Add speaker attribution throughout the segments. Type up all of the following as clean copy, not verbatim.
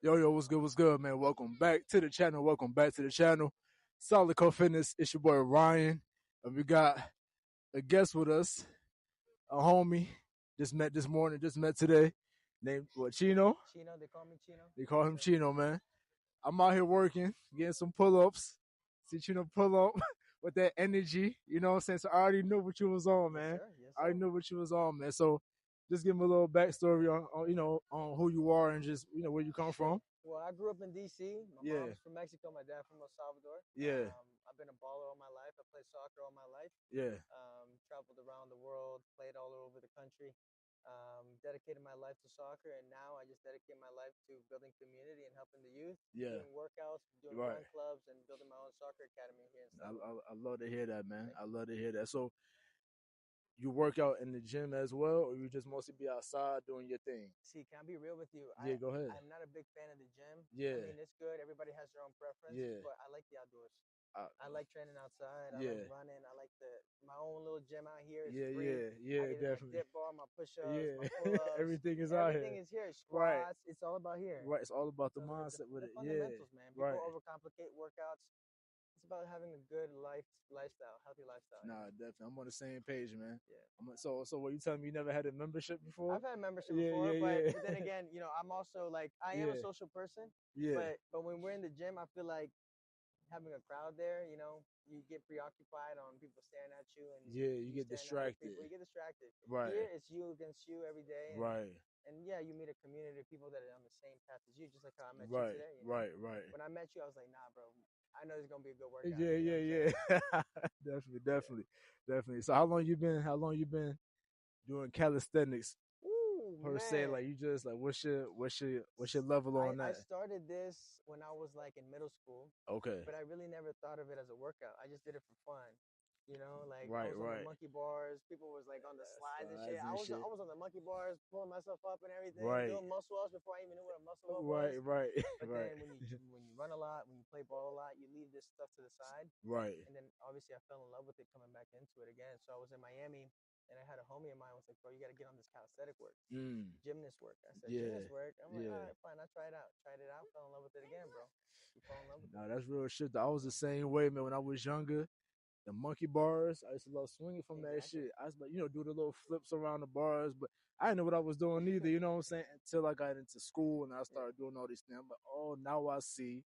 Speaker 1: Yo, what's good, man? Welcome back to the channel. Welcome back to the channel. Solid Co Fitness. It's your boy Ryan. And we got a guest with us, a homie. Just met this morning, just met today. Named what, Chino?
Speaker 2: Chino, they call me Chino.
Speaker 1: They call
Speaker 2: Yes,
Speaker 1: him
Speaker 2: sir.
Speaker 1: Chino, man. I'm out here working, getting some pull-ups. See Chino pull up with that energy. You know what I'm saying? So I already knew what you was on,
Speaker 2: Yes,
Speaker 1: man.
Speaker 2: sir. Yes,
Speaker 1: I already
Speaker 2: sir.
Speaker 1: knew what you was on, man. So just give me a little backstory on who you are and just where you come from.
Speaker 2: Well, I grew up in D.C. My
Speaker 1: Yeah.
Speaker 2: mom's from Mexico. My dad from El Salvador.
Speaker 1: Yeah.
Speaker 2: I've been a baller all my life. I played soccer all my life.
Speaker 1: Yeah.
Speaker 2: Traveled around the world, played all over the country. Dedicated my life to soccer, and now I just dedicate my life to building community and helping the youth,
Speaker 1: Yeah.
Speaker 2: doing workouts, doing
Speaker 1: Right.
Speaker 2: run clubs, and building my own soccer academy here in Istanbul.
Speaker 1: I love to hear that, man.
Speaker 2: Thank
Speaker 1: I love to hear that. So you work out in the gym as well, or you just mostly be outside doing your thing?
Speaker 2: See, can I be real with you?
Speaker 1: Yeah, go ahead.
Speaker 2: I'm not a big fan of the gym.
Speaker 1: Yeah.
Speaker 2: I mean, it's good. Everybody has their own preference.
Speaker 1: Yeah.
Speaker 2: But I like the outdoors.
Speaker 1: I,
Speaker 2: I like training outside. I
Speaker 1: Yeah.
Speaker 2: like running. I like my own little gym out here. It's
Speaker 1: Yeah,
Speaker 2: free.
Speaker 1: yeah,
Speaker 2: I get
Speaker 1: definitely.
Speaker 2: my dip bar, my push-ups,
Speaker 1: Yeah.
Speaker 2: my pull-ups.
Speaker 1: Everything is out
Speaker 2: Everything
Speaker 1: here.
Speaker 2: is here.
Speaker 1: Right.
Speaker 2: Squats. It's all about here.
Speaker 1: Right. It's all about the
Speaker 2: So
Speaker 1: mindset with
Speaker 2: the
Speaker 1: it. Yeah.
Speaker 2: fundamentals, man. People
Speaker 1: Right.
Speaker 2: overcomplicate workouts. It's about having a good lifestyle, healthy lifestyle.
Speaker 1: Nah, definitely. I'm on the same page, man.
Speaker 2: Yeah.
Speaker 1: So what you telling me you never had a membership before?
Speaker 2: I've had membership
Speaker 1: Yeah,
Speaker 2: before,
Speaker 1: yeah.
Speaker 2: but then again, I'm also like I am a
Speaker 1: Yeah.
Speaker 2: social person.
Speaker 1: Yeah.
Speaker 2: But when we're in the gym, I feel like having a crowd there, you get preoccupied on people staring at you, and
Speaker 1: Yeah, you get
Speaker 2: staring at other
Speaker 1: distracted.
Speaker 2: people. You get distracted.
Speaker 1: Right.
Speaker 2: Here, it's you against you every day. And,
Speaker 1: Right.
Speaker 2: And yeah, you meet a community of people that are on the same path as you, just like how I met
Speaker 1: Right.
Speaker 2: you today.
Speaker 1: Right.
Speaker 2: When I met you, I was like, nah, bro, I know it's gonna be a good workout.
Speaker 1: Yeah. Definitely. So how long you been doing calisthenics?
Speaker 2: Ooh,
Speaker 1: Per
Speaker 2: man.
Speaker 1: se, like you just like what's your level on that?
Speaker 2: I started this when I was like in middle school.
Speaker 1: Okay.
Speaker 2: But I really never thought of it as a workout. I just did it for fun. Like
Speaker 1: Right,
Speaker 2: I was on
Speaker 1: right.
Speaker 2: the monkey bars. People was like on the slides and
Speaker 1: Slides
Speaker 2: shit.
Speaker 1: and
Speaker 2: I was
Speaker 1: shit.
Speaker 2: I was on the monkey bars, pulling myself up and everything,
Speaker 1: Right.
Speaker 2: doing muscle ups before I even knew what a muscle up
Speaker 1: Right,
Speaker 2: was.
Speaker 1: right.
Speaker 2: But
Speaker 1: Right.
Speaker 2: then when you run a lot, when you play ball a lot, you leave this stuff to the side.
Speaker 1: Right.
Speaker 2: And then obviously I fell in love with it coming back into it again. So I was in Miami and I had a homie of mine was like, bro, you got to get on this calisthenic work, gymnast work. I said,
Speaker 1: Yeah.
Speaker 2: gymnast work. I'm like,
Speaker 1: Yeah.
Speaker 2: all right, fine. I tried it out, fell in love with it again, bro. You fall in love with it.
Speaker 1: Nah, that's real shit. I was the same way, man. When I was younger, the monkey bars, I used to love swinging from that shit. I was like, do the little flips around the bars, but I didn't know what I was doing either. You know what I'm saying? Until I got into school and I started doing all these things. I'm like, oh, now I see,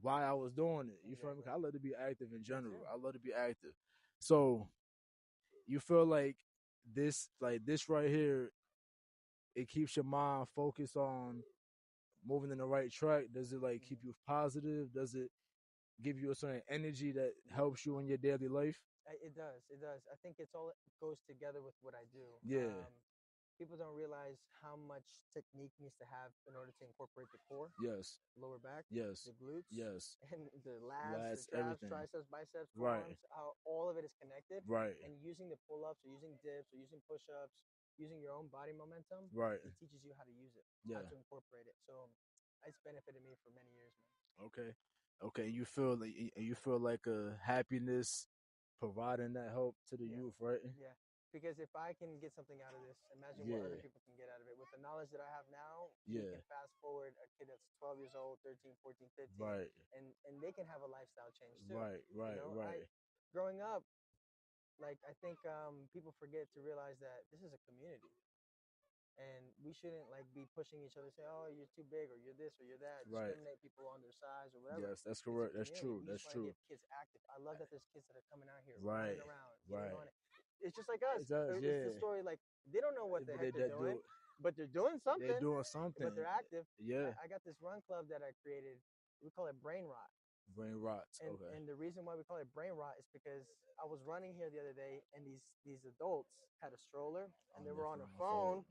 Speaker 1: why I was doing it. You feel me? I love to be active in general. I love to be active. So you feel like this right here, it keeps your mind focused on moving in the right track? Does it like keep you positive? Does it give you a certain energy that helps you in your daily life?
Speaker 2: It does. I think it goes together with what I do.
Speaker 1: Yeah.
Speaker 2: People don't realize how much technique needs to have in order to incorporate the core.
Speaker 1: Yes.
Speaker 2: Lower back.
Speaker 1: Yes.
Speaker 2: The glutes.
Speaker 1: Yes.
Speaker 2: And the lats, the traps,
Speaker 1: everything.
Speaker 2: triceps, biceps,
Speaker 1: Right.
Speaker 2: forearms. How all of it is connected.
Speaker 1: Right.
Speaker 2: And using the pull-ups or using dips or using push-ups, using your own body momentum.
Speaker 1: Right.
Speaker 2: It teaches you how to use it.
Speaker 1: Yeah.
Speaker 2: How to incorporate it. So it's benefited me for many years, man.
Speaker 1: Okay. You feel like a happiness providing that help to the youth, right?
Speaker 2: Yeah. Because if I can get something out of this, imagine what other people can get out of it. With the knowledge that I have now, you can fast forward a kid that's 12 years old, 13, 14, 15,
Speaker 1: right,
Speaker 2: and they can have a lifestyle change too.
Speaker 1: Right.
Speaker 2: Growing up, like I think people forget to realize that this is a community. And we shouldn't like be pushing each other, say, "Oh, you're too big," or "You're this," or "You're that."
Speaker 1: Right.
Speaker 2: Discriminate people on their size or whatever.
Speaker 1: Yes, that's correct. That's true.
Speaker 2: We
Speaker 1: That's
Speaker 2: just want to
Speaker 1: true.
Speaker 2: get kids active. I love that there's kids that are coming out here
Speaker 1: Right.
Speaker 2: running around,
Speaker 1: Right.
Speaker 2: on it. It's just like us.
Speaker 1: It does,
Speaker 2: It's the story. Like they don't know what the heck they're doing, but they're doing something.
Speaker 1: They're doing something.
Speaker 2: But they're active.
Speaker 1: Yeah.
Speaker 2: I got this run club that I created. We call it Brain Rot.
Speaker 1: Brain rots. Okay.
Speaker 2: And the reason why we call it brain rot is because I was running here the other day, and these adults had a stroller, and they were on a phone,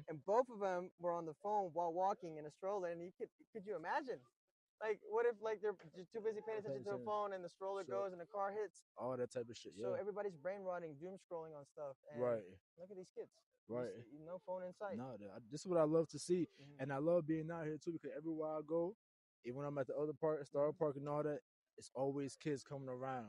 Speaker 2: and both of them were on the phone while walking in a stroller. And could you imagine? Like, what if like they're too busy paying attention to the phone, and the stroller goes, and the car hits?
Speaker 1: All that type of shit.
Speaker 2: So everybody's brain rotting, doom scrolling on stuff. And
Speaker 1: right.
Speaker 2: Look at these kids.
Speaker 1: Right.
Speaker 2: No phone in sight.
Speaker 1: No, this is what I love to see, and I love being out here too, because everywhere I go, even when I'm at the other park, Star Park, and all that, it's always kids coming around,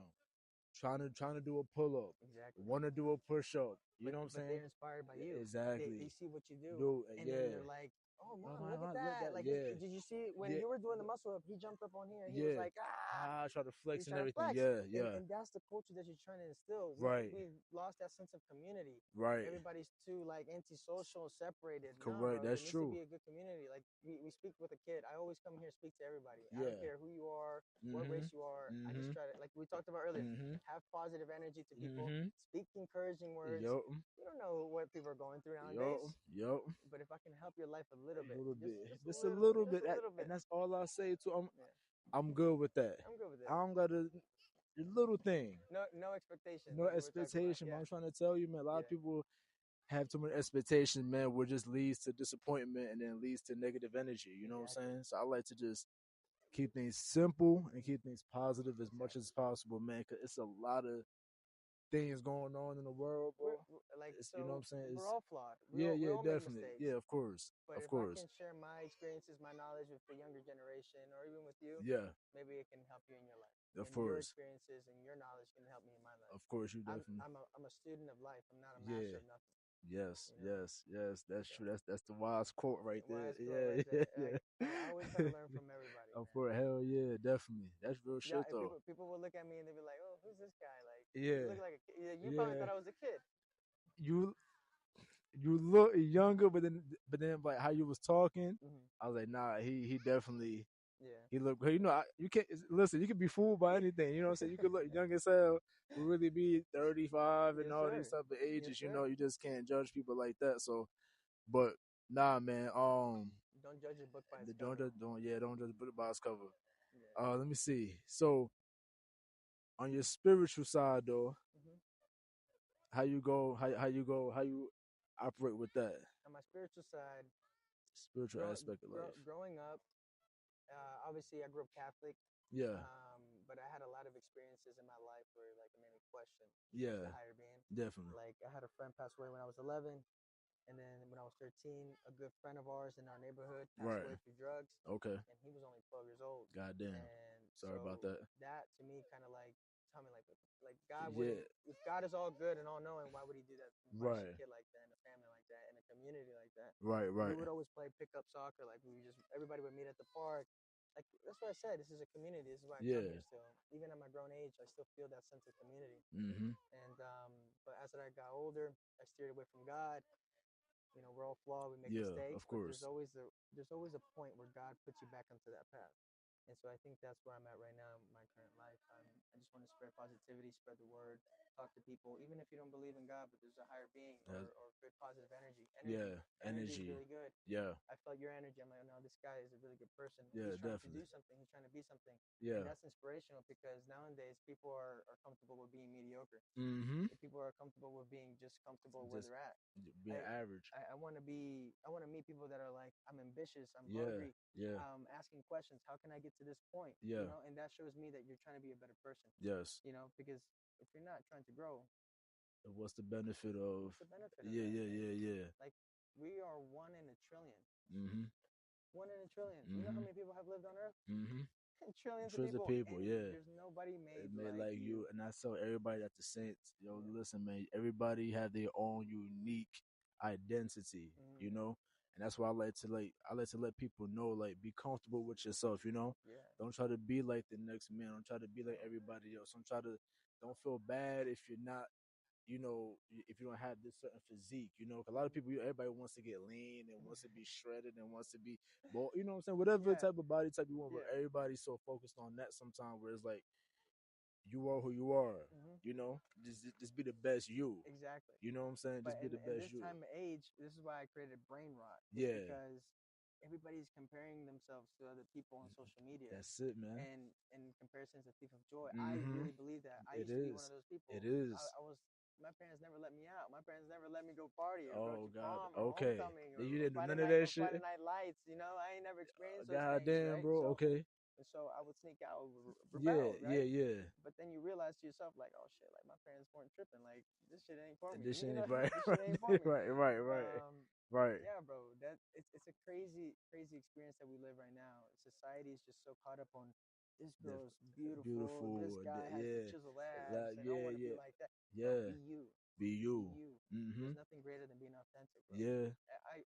Speaker 1: trying to do a pull up, want to do a push up. You know what I'm saying?
Speaker 2: They're inspired by you.
Speaker 1: Exactly.
Speaker 2: They see what you do, and then they're like, oh,
Speaker 1: Oh
Speaker 2: mom,
Speaker 1: my
Speaker 2: look at
Speaker 1: God, look
Speaker 2: that.
Speaker 1: that,
Speaker 2: Like,
Speaker 1: yeah,
Speaker 2: did you see when
Speaker 1: yeah,
Speaker 2: you were doing the muscle up? He jumped up on here and he was
Speaker 1: yeah.
Speaker 2: like, ah,
Speaker 1: Ah, try to flex
Speaker 2: he's
Speaker 1: and
Speaker 2: trying to
Speaker 1: everything.
Speaker 2: flex.
Speaker 1: Yeah, yeah.
Speaker 2: And that's the culture that you're trying to instill.
Speaker 1: Right,
Speaker 2: We've lost that sense of community.
Speaker 1: right.
Speaker 2: Everybody's too like antisocial, separated. No,
Speaker 1: Correct.
Speaker 2: bro,
Speaker 1: That's
Speaker 2: there needs to
Speaker 1: true.
Speaker 2: be a good community. Like we speak with a kid. I always come here and speak to everybody. I don't
Speaker 1: Yeah.
Speaker 2: care who you are, what
Speaker 1: Mhm.
Speaker 2: race you are. I just
Speaker 1: Mhm.
Speaker 2: try to, like we talked about earlier,
Speaker 1: Mhm.
Speaker 2: have positive energy to people,
Speaker 1: Mhm.
Speaker 2: speak encouraging words.
Speaker 1: Yup.
Speaker 2: You don't know what people are going through
Speaker 1: Yup.
Speaker 2: nowadays,
Speaker 1: Yup.
Speaker 2: but if I can help your life a little
Speaker 1: A
Speaker 2: bit,
Speaker 1: little bit.
Speaker 2: just a
Speaker 1: Just a
Speaker 2: little bit,
Speaker 1: little
Speaker 2: just
Speaker 1: bit.
Speaker 2: a little bit,
Speaker 1: And that's all I say to them.
Speaker 2: yeah,
Speaker 1: I'm good with that.
Speaker 2: I'm good with
Speaker 1: I
Speaker 2: it.
Speaker 1: don't got a little thing.
Speaker 2: No expectations,
Speaker 1: No
Speaker 2: like we were talking about.
Speaker 1: expectation. But
Speaker 2: Yeah,
Speaker 1: I'm trying to tell you, man, a lot of
Speaker 2: yeah,
Speaker 1: people have too many expectations, man, which just leads to disappointment and then leads to negative energy. You know what I'm
Speaker 2: exactly.
Speaker 1: saying? So I like to just keep things simple and
Speaker 2: Mhm.
Speaker 1: keep things positive as much
Speaker 2: Exactly.
Speaker 1: as possible, man. Cause it's a lot of things going on in the world, bro.
Speaker 2: We're like,
Speaker 1: It's, you know what
Speaker 2: so
Speaker 1: I'm saying?
Speaker 2: we're
Speaker 1: It's
Speaker 2: all flawed.
Speaker 1: yeah,
Speaker 2: We
Speaker 1: yeah,
Speaker 2: all make
Speaker 1: definitely,
Speaker 2: mistakes.
Speaker 1: yeah, of course,
Speaker 2: But
Speaker 1: of
Speaker 2: if I
Speaker 1: course,
Speaker 2: can share my experiences, my knowledge with the younger generation, or even with you,
Speaker 1: yeah,
Speaker 2: maybe it can help you in your life.
Speaker 1: of
Speaker 2: And your
Speaker 1: course,
Speaker 2: experiences and your knowledge can help me in my life.
Speaker 1: of course, you definitely,
Speaker 2: I'm a student of life. I'm not a master
Speaker 1: yeah,
Speaker 2: of nothing.
Speaker 1: yes,
Speaker 2: You know.
Speaker 1: yes, yes. That's
Speaker 2: So
Speaker 1: true. That's the wise quote right there.
Speaker 2: wise quote
Speaker 1: Yeah,
Speaker 2: right
Speaker 1: yeah,
Speaker 2: there. Like I always try
Speaker 1: yeah.
Speaker 2: to learn from everybody,
Speaker 1: Of
Speaker 2: man.
Speaker 1: course, hell yeah, definitely. That's real
Speaker 2: Yeah,
Speaker 1: shit
Speaker 2: and
Speaker 1: though.
Speaker 2: people will look at me and they'll be like, "Oh, who's this guy? Like, you
Speaker 1: Yeah,
Speaker 2: look like a kid. Yeah, you probably
Speaker 1: yeah.
Speaker 2: thought I was a kid."
Speaker 1: You you look younger, but then like how you was talking,
Speaker 2: Hmm.
Speaker 1: I was like, nah, he definitely
Speaker 2: Yeah.
Speaker 1: he looked. You know, you can't listen. You can be fooled by anything. You know what I'm saying? You could look young as hell, but really be 35 and
Speaker 2: Yes,
Speaker 1: all these
Speaker 2: sir.
Speaker 1: type of
Speaker 2: Yes,
Speaker 1: ages. You know,
Speaker 2: sir.
Speaker 1: you just can't judge people like that. So, but nah, man.
Speaker 2: Don't judge a book by its
Speaker 1: The don't
Speaker 2: cover.
Speaker 1: just don't yeah don't just put it by its cover.
Speaker 2: Yeah.
Speaker 1: Let me see. So on your spiritual side though,
Speaker 2: Hmm.
Speaker 1: how you go? How you operate with that
Speaker 2: On my spiritual side,
Speaker 1: spiritual aspect of life?
Speaker 2: growing up, obviously I grew up Catholic,
Speaker 1: Yeah,
Speaker 2: but I had a lot of experiences in my life where like it made me question if there's a
Speaker 1: yeah,
Speaker 2: higher being.
Speaker 1: definitely.
Speaker 2: Like I had a friend pass away when I was 11, and then when I was 13, a good friend of ours in our neighborhood passed
Speaker 1: Right.
Speaker 2: away through drugs,
Speaker 1: Okay.
Speaker 2: and he was only 12 years old.
Speaker 1: Goddamn.
Speaker 2: And
Speaker 1: Sorry about
Speaker 2: so
Speaker 1: that.
Speaker 2: that to me kind of like tell me like God
Speaker 1: Yeah.
Speaker 2: wouldn't, if God is all good and all knowing, why would he do that? Punish a
Speaker 1: Right.
Speaker 2: kid like that in a family like that in a community like that?
Speaker 1: Right.
Speaker 2: And we
Speaker 1: Right.
Speaker 2: would always play pickup soccer. Like everybody would meet at the park. Like that's what I said. This is a community. This is why I come
Speaker 1: Yeah.
Speaker 2: here still. Even at my grown age, I still feel that sense of community.
Speaker 1: Mm-hmm.
Speaker 2: And but as I got older, I steered away from God. We're all flawed. We make
Speaker 1: Yeah.
Speaker 2: mistakes,
Speaker 1: Of
Speaker 2: but
Speaker 1: course.
Speaker 2: there's always a point where God puts you back onto that path. And so I think that's where I'm at right now in my current life. I just want to spread positivity, spread the word, talk to people, even if you don't believe in God, but there's a higher being
Speaker 1: That's,
Speaker 2: or good positive energy.
Speaker 1: yeah.
Speaker 2: Energy is
Speaker 1: Energy.
Speaker 2: really good.
Speaker 1: Yeah.
Speaker 2: I felt your energy. I'm like, no, this guy is a really good person.
Speaker 1: Yeah.
Speaker 2: He's trying to
Speaker 1: Definitely.
Speaker 2: do something. He's trying to be something. And
Speaker 1: Yeah.
Speaker 2: that's inspirational because nowadays people are comfortable with being mediocre.
Speaker 1: Mm-hmm.
Speaker 2: People are comfortable with being just comfortable where
Speaker 1: Just
Speaker 2: they're at.
Speaker 1: being
Speaker 2: I
Speaker 1: average.
Speaker 2: I want to meet people that are like, I'm ambitious, I'm
Speaker 1: Yeah.
Speaker 2: hungry,
Speaker 1: Yeah.
Speaker 2: asking questions. How can I get to this point?
Speaker 1: Yeah.
Speaker 2: And that shows me that you're trying to be a better person.
Speaker 1: Yes.
Speaker 2: Because if you're not trying to grow,
Speaker 1: What's the benefit of?
Speaker 2: what's the benefit of
Speaker 1: Yeah.
Speaker 2: that?
Speaker 1: Yeah.
Speaker 2: Like,
Speaker 1: Yeah. Yeah.
Speaker 2: like we are one in a trillion.
Speaker 1: Mm-hmm.
Speaker 2: One in a trillion. You know how
Speaker 1: Mm-hmm.
Speaker 2: many people have lived on Earth?
Speaker 1: Mm-hmm.
Speaker 2: Trillions of
Speaker 1: Trillions of
Speaker 2: people,
Speaker 1: people.
Speaker 2: and
Speaker 1: Yeah.
Speaker 2: there's nobody made
Speaker 1: Made
Speaker 2: like
Speaker 1: like
Speaker 2: you.
Speaker 1: you, and I tell everybody at the Saints, yo,
Speaker 2: Yeah.
Speaker 1: listen, man, everybody have their own unique identity,
Speaker 2: Mm-hmm.
Speaker 1: you know, and that's why I like to let people know, like, be comfortable with yourself, you know,
Speaker 2: Yeah.
Speaker 1: don't try to be like the next man, don't try to be like
Speaker 2: No.
Speaker 1: everybody else, don't feel bad if you're not, you know, if you don't have this certain physique, you know, 'cause a lot of
Speaker 2: Mm-hmm.
Speaker 1: people, everybody wants to get lean and wants to be shredded and wants to be, you know what I'm saying? Whatever
Speaker 2: Yeah.
Speaker 1: type of body type you want, but
Speaker 2: Yeah.
Speaker 1: everybody's so focused on that sometimes where it's like, you are who you are.
Speaker 2: Mm-hmm.
Speaker 1: You know, just be the best you.
Speaker 2: Exactly.
Speaker 1: You know what I'm saying?
Speaker 2: But
Speaker 1: Just be the
Speaker 2: in
Speaker 1: best
Speaker 2: this
Speaker 1: you.
Speaker 2: time of age, this is why I created brain rot. It's
Speaker 1: Yeah,
Speaker 2: because everybody's comparing themselves to other people on social media,
Speaker 1: that's it, man.
Speaker 2: and comparison's a thief of joy. I
Speaker 1: Mm-hmm.
Speaker 2: really believe that. I
Speaker 1: It
Speaker 2: used to be one of
Speaker 1: is.
Speaker 2: those people.
Speaker 1: It is.
Speaker 2: I was. My parents never let me out. My parents never let me go party or go
Speaker 1: Oh
Speaker 2: to
Speaker 1: God.
Speaker 2: prom or
Speaker 1: Okay.
Speaker 2: homecoming
Speaker 1: Then you didn't do none of
Speaker 2: Or
Speaker 1: that
Speaker 2: Friday
Speaker 1: shit.
Speaker 2: night lights. I ain't never experienced those
Speaker 1: God
Speaker 2: things,
Speaker 1: damn,
Speaker 2: right?
Speaker 1: bro. Okay.
Speaker 2: So I would sneak out,
Speaker 1: Yeah.
Speaker 2: rebel,
Speaker 1: Yeah.
Speaker 2: right?
Speaker 1: Yeah.
Speaker 2: But then you realize to yourself, like, oh shit, like my parents weren't tripping. Like this shit ain't for me.
Speaker 1: This shit ain't right.
Speaker 2: This
Speaker 1: Right.
Speaker 2: shit ain't for me.
Speaker 1: Right. Right. Right. Right.
Speaker 2: Yeah, bro, that it's a crazy experience that we live right now. Society is just so caught up on this
Speaker 1: The
Speaker 2: girl's beautiful, this
Speaker 1: beautiful.
Speaker 2: guy has the
Speaker 1: Yeah.
Speaker 2: chiseled abs,
Speaker 1: That.
Speaker 2: and I
Speaker 1: Yeah.
Speaker 2: want to be
Speaker 1: Yeah.
Speaker 2: like that. Bro,
Speaker 1: Yeah.
Speaker 2: be you,
Speaker 1: Be
Speaker 2: be
Speaker 1: you.
Speaker 2: you. There's nothing greater than being authentic, bro.
Speaker 1: Yeah.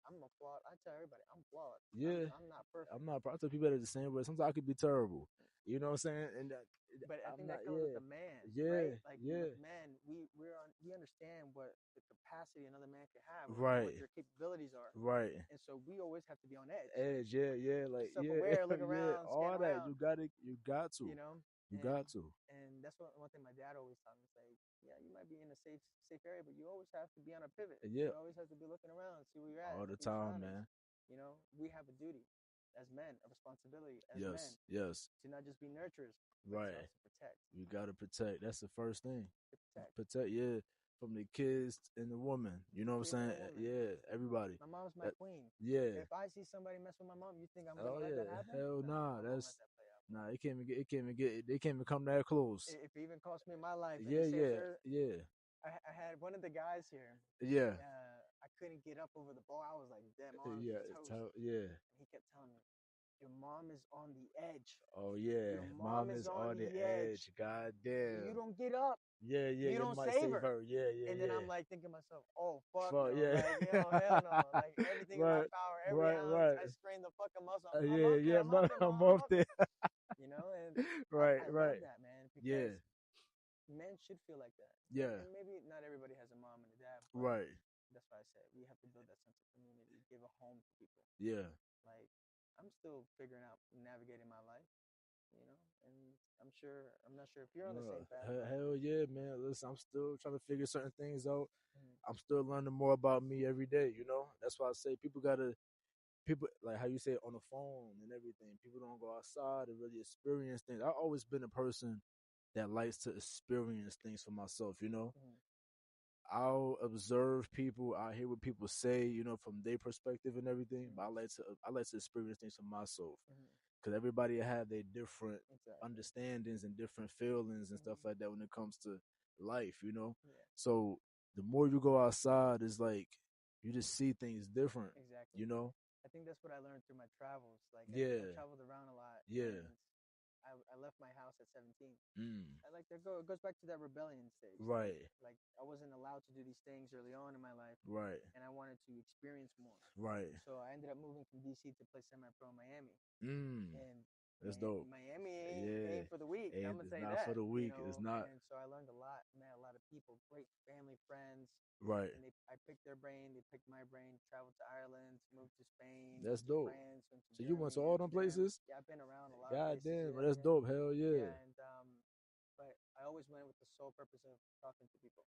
Speaker 2: I'm a flawed. I tell everybody I'm flawed.
Speaker 1: Yeah.
Speaker 2: I'm not perfect.
Speaker 1: I'm not. I tell people that the same way. Sometimes I could be terrible. You know what I'm saying? And
Speaker 2: but I
Speaker 1: I'm
Speaker 2: think
Speaker 1: not.
Speaker 2: that comes with the man,
Speaker 1: Yeah.
Speaker 2: right? Like
Speaker 1: Yeah.
Speaker 2: with men, we understand what the capacity another man can have,
Speaker 1: Right.
Speaker 2: what their capabilities are,
Speaker 1: Right.
Speaker 2: And so we always have to be on edge.
Speaker 1: Yeah, like
Speaker 2: self-aware, look around,
Speaker 1: all
Speaker 2: scan
Speaker 1: that.
Speaker 2: around.
Speaker 1: You got to. You got to. You got to.
Speaker 2: And that's one thing my dad always taught me. It's like, yeah, you might be in a safe area, but you always have to be on a pivot.
Speaker 1: Yeah.
Speaker 2: You always have to be looking around, see where you're at.
Speaker 1: All the time, man.
Speaker 2: We have a duty as men, a responsibility as men.
Speaker 1: Yes.
Speaker 2: To not just be nurturers,
Speaker 1: right?
Speaker 2: To also protect.
Speaker 1: You gotta protect. That's the first thing.
Speaker 2: To
Speaker 1: protect. Yeah. From the kids and the woman. You know what I'm saying? Yeah, everybody.
Speaker 2: My mom's my queen.
Speaker 1: Yeah.
Speaker 2: If I see somebody mess with my mom, you think I'm gonna let that happen?
Speaker 1: Hell nah.
Speaker 2: That's
Speaker 1: nah. It can't even get. They can't even come that close.
Speaker 2: If it even cost me my life.
Speaker 1: Yeah.
Speaker 2: I had one of the guys here.
Speaker 1: Yeah.
Speaker 2: I couldn't get up over the ball. I was like, damn,
Speaker 1: yeah. Yeah.
Speaker 2: And he kept telling me, your mom is on the edge.
Speaker 1: Oh yeah,
Speaker 2: your mom is on the edge.
Speaker 1: God damn.
Speaker 2: You don't get up.
Speaker 1: Yeah.
Speaker 2: You don't
Speaker 1: might
Speaker 2: save her.
Speaker 1: Yeah.
Speaker 2: And then I'm like thinking to myself, oh fuck,
Speaker 1: yeah.
Speaker 2: Like, hell no. Like everything in my power, every ounce, I strain the fucking muscle. I'm off there. And
Speaker 1: right.
Speaker 2: I love that, man. Because men should feel like that.
Speaker 1: Yeah.
Speaker 2: And maybe not everybody has a mom and a dad.
Speaker 1: Right.
Speaker 2: That's why I say we have to build that sense of community, give a home to people.
Speaker 1: Yeah.
Speaker 2: Like I'm still figuring out navigating my life, and I'm not sure if you're on the same path.
Speaker 1: Hell yeah, man. Listen, I'm still trying to figure certain things out. I'm still learning more about me every day, That's why I say people like how you say on the phone and everything. People don't go outside and really experience things. I've always been a person that likes to experience things for myself, I'll observe people. I hear what people say, from their perspective and everything. But I like to experience things for myself, because everybody have their different understandings and different feelings and stuff like that when it comes to life,
Speaker 2: Yeah.
Speaker 1: So the more you go outside, it's like you just see things different.
Speaker 2: Exactly. I think that's what I learned through my travels. Like I traveled around a lot.
Speaker 1: Yeah.
Speaker 2: I left my house at 17. I like that. It goes back to that rebellion stage.
Speaker 1: Right.
Speaker 2: Like I wasn't allowed to do these things early on in my life.
Speaker 1: Right.
Speaker 2: And I wanted to experience more.
Speaker 1: Right.
Speaker 2: So I ended up moving from DC to play semi-pro in Miami. And
Speaker 1: that's dope.
Speaker 2: Miami ain't for the weak. I'm gonna say that.
Speaker 1: Not for the weak. It's not.
Speaker 2: And so I learned a lot. Met a lot of people, great family, friends.
Speaker 1: Right.
Speaker 2: And I picked their brain. They picked my brain. Traveled to Ireland. Moved to Spain.
Speaker 1: That's dope.
Speaker 2: France,
Speaker 1: so you went to all them places?
Speaker 2: Yeah, I've been around a lot.
Speaker 1: God
Speaker 2: of places.
Speaker 1: damn, that's dope. Hell yeah.
Speaker 2: And but I always went with the sole purpose of talking to people.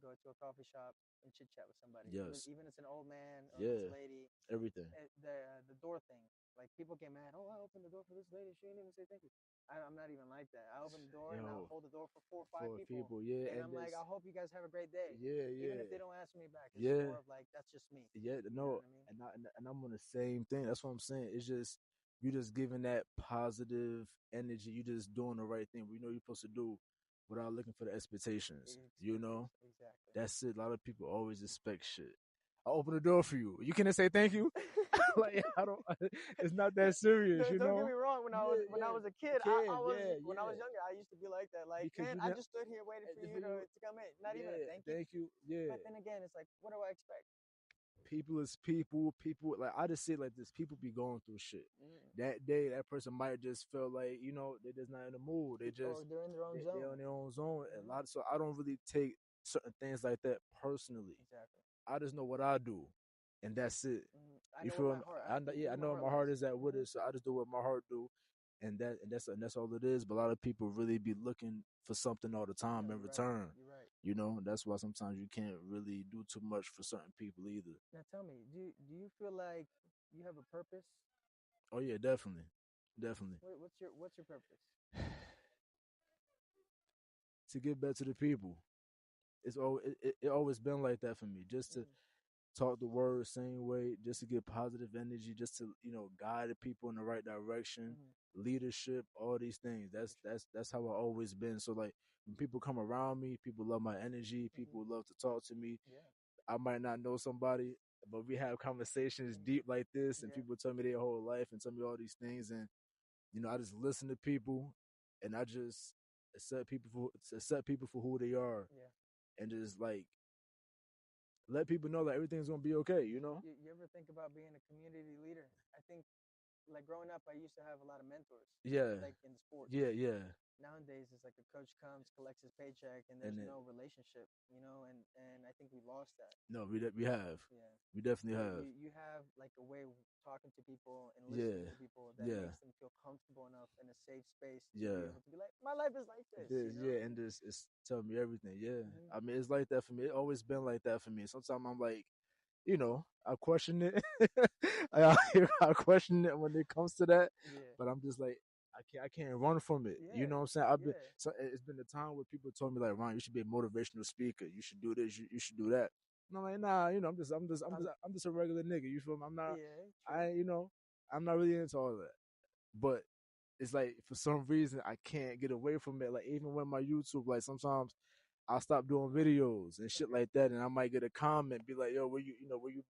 Speaker 2: Go to a coffee shop and chit chat with somebody.
Speaker 1: Yes.
Speaker 2: Even it's an old man or it's a lady.
Speaker 1: Everything.
Speaker 2: The door thing. Like people get mad. Oh, I opened the door for this lady. She didn't even say thank you. I'm not even like that. I open the door and I'll hold the door for 4 or 5 people.
Speaker 1: Yeah.
Speaker 2: And I'm like, I hope you guys have a great day.
Speaker 1: Yeah.
Speaker 2: Even if they don't ask me back. It's more of like, that's just me.
Speaker 1: Yeah. No.
Speaker 2: You know what I mean?
Speaker 1: And I'm on the same thing. That's what I'm saying. It's just you're just giving that positive energy. You're just doing the right thing. We know you're supposed to do without looking for the expectations.
Speaker 2: Exactly.
Speaker 1: That's it. A lot of people always expect shit. I'll open the door for you. You can't say thank you. Like I don't. It's not that serious.
Speaker 2: Don't get me wrong. When I was a kid, I was younger, I used to be like that. Like, because man, I just stood here waiting for you to come in. Not even a thank you.
Speaker 1: Yeah.
Speaker 2: But then again, it's like, what do I expect?
Speaker 1: People is people. People, like I just say it like this. People be going through shit. That day, that person might just feel like they're just not in the mood. They're
Speaker 2: in their own zone.
Speaker 1: They're on their own zone. So I don't really take certain things like that personally.
Speaker 2: Exactly.
Speaker 1: I just know what I do, and that's it.
Speaker 2: You feel me?
Speaker 1: I know my heart is at with it, so I just do what my heart do, and that's all it is. But a lot of people really be looking for something all the time in return.
Speaker 2: You're right.
Speaker 1: That's why sometimes you can't really do too much for certain people either.
Speaker 2: Now tell me, do you feel like you have a purpose?
Speaker 1: Oh yeah, definitely.
Speaker 2: What's your purpose?
Speaker 1: To give back to the people. It always been like that for me. Just to talk the word same way, just to get positive energy, just to guide the people in the right direction, leadership, all these things. That's how I always been. So like when people come around me, people love my energy. People love to talk to me. I might not know somebody, but we have conversations deep like this, and people tell me their whole life and tell me all these things, and I just listen to people, and I just accept people for who they are, and just like let people know that everything's gonna be okay. You know?
Speaker 2: You ever think about being a community leader? I think, like growing up, I used to have a lot of mentors,
Speaker 1: Yeah,
Speaker 2: like in sports.
Speaker 1: yeah.
Speaker 2: Nowadays, it's like a coach comes, collects his paycheck, and there's
Speaker 1: And then
Speaker 2: no relationship, and I think we lost that.
Speaker 1: no, we have,
Speaker 2: Yeah.
Speaker 1: we definitely
Speaker 2: You,
Speaker 1: have.
Speaker 2: you, you have like a way of talking to people and listening
Speaker 1: Yeah,
Speaker 2: to people that
Speaker 1: yeah,
Speaker 2: makes them feel comfortable enough in a safe space to be
Speaker 1: yeah.
Speaker 2: able to be like, my life is like this,
Speaker 1: This, yeah, and this is telling me everything. Yeah,
Speaker 2: Mhm.
Speaker 1: I mean, it's like that for me. It always been like that for me. Sometimes I'm like, I question it. I question it when it comes to that,
Speaker 2: Yeah.
Speaker 1: but I'm just like, I can't run from it. You
Speaker 2: Yeah.
Speaker 1: know what I'm saying? I've been,
Speaker 2: Yeah.
Speaker 1: so it's been a time where people told me like, Ron, you should be a motivational speaker. You should do this. You should do that. And I'm like, nah. I'm just a regular nigga. You feel me? I'm not.
Speaker 2: Yeah.
Speaker 1: I,
Speaker 2: True.
Speaker 1: I'm not really into all that. But it's like for some reason I can't get away from it. Like even when my YouTube, like sometimes I'll stop doing videos and shit
Speaker 2: Okay.
Speaker 1: like that, and I might get a comment, be like, "Yo, where you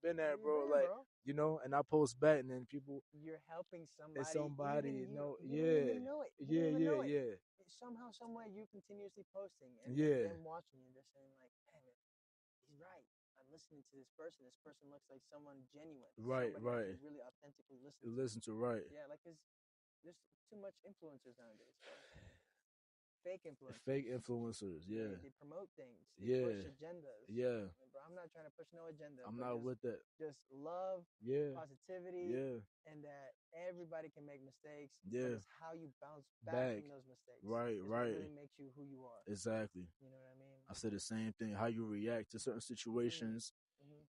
Speaker 1: been
Speaker 2: Where
Speaker 1: at,
Speaker 2: you
Speaker 1: bro?"
Speaker 2: been,
Speaker 1: Like,
Speaker 2: bro?
Speaker 1: and I post back, and then people,
Speaker 2: You're helping
Speaker 1: and
Speaker 2: somebody.
Speaker 1: somebody,
Speaker 2: You don't
Speaker 1: yeah,
Speaker 2: even know it. You don't
Speaker 1: yeah,
Speaker 2: even
Speaker 1: yeah,
Speaker 2: know it.
Speaker 1: yeah,
Speaker 2: Somehow, some way, you continuously posting, and
Speaker 1: yeah,
Speaker 2: them watching you, they're saying like, "Damn it, he's right. I'm listening to this person. This person looks like someone genuine,
Speaker 1: right,
Speaker 2: somebody I
Speaker 1: right.
Speaker 2: can really authentically listen to."
Speaker 1: Listen to right,
Speaker 2: Yeah, like there's too much influencers nowadays, bro. Fake influencers.
Speaker 1: fake influencers, yeah,
Speaker 2: They promote things. They push
Speaker 1: yeah,
Speaker 2: agendas.
Speaker 1: yeah.
Speaker 2: And bro, I'm not trying to push no agenda,
Speaker 1: I'm
Speaker 2: but
Speaker 1: not with that.
Speaker 2: just love,
Speaker 1: Yeah,
Speaker 2: positivity,
Speaker 1: yeah,
Speaker 2: and that everybody can make mistakes, but
Speaker 1: yeah.
Speaker 2: it's how you bounce back
Speaker 1: Back,
Speaker 2: from those mistakes
Speaker 1: right,
Speaker 2: is what
Speaker 1: right,
Speaker 2: really makes you who you are.
Speaker 1: exactly.
Speaker 2: You know what I mean?
Speaker 1: I said the same thing. How you react to certain
Speaker 2: Mm.
Speaker 1: situations
Speaker 2: Hmm.